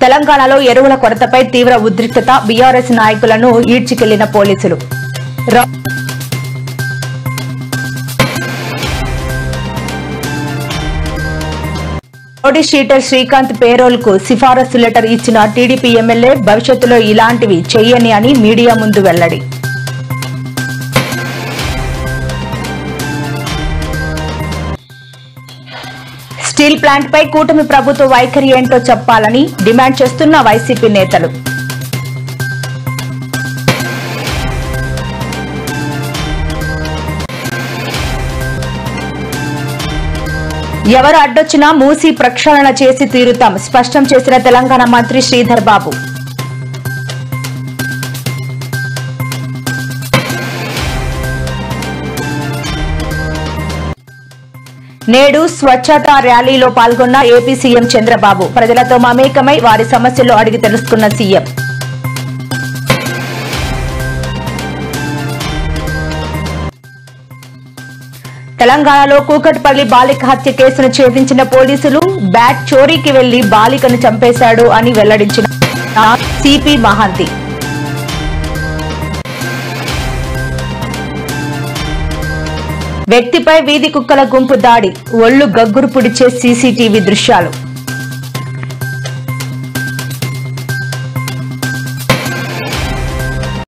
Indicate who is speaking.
Speaker 1: తెలంగాణలో ఎరువుల కొరతపై తీవ్ర ఉద్రిక్తత, బీఆర్ఎస్ నాయకులను ఈడ్చికెళ్లిన పోలీసులు. రౌడీ షీటర్ శ్రీకాంత్ పేరోల్ కు సిఫారసు లెటర్ ఇచ్చిన టీడీపీ ఎమ్మెల్యే భవిష్యత్తులో ఇలాంటివి చెయ్యని అని మీడియా ముందు వెల్లడి. స్టీల్ ప్లాంట్ పై కూటమి ప్రభుత్వ వైఖరి ఏంటో చెప్పాలని డిమాండ్ చేస్తున్న వైసీపీ నేతలు. ఎవరు అడ్డొచ్చినా మూసి ప్రక్షాళన చేసి తీరుతాం స్పష్టం చేసిన తెలంగాణ మంత్రి శ్రీధర్ బాబు. నేడు స్వచ్ఛతా ర్యాలీలో పాల్గొన్న ఏపీ సీఎం చంద్రబాబు. ప్రజలతో మమేకమై వారి సమస్యలు అడిగి తెలుసుకున్న సీఎం. తెలంగాణలో కూకట్పల్లి బాలిక హత్య కేసును ఛేదించిన పోలీసులు. బ్యాట్ చోరీకి వెళ్లి బాలికను చంపేశాడు అని వెల్లడించిన సిపి మహాంతి. వ్యక్తిపై వీధి కుక్కల గుంపు దాడి. ఒళ్లు గగ్గురు పుడిచే సీసీటీవీ దృశ్యాలు.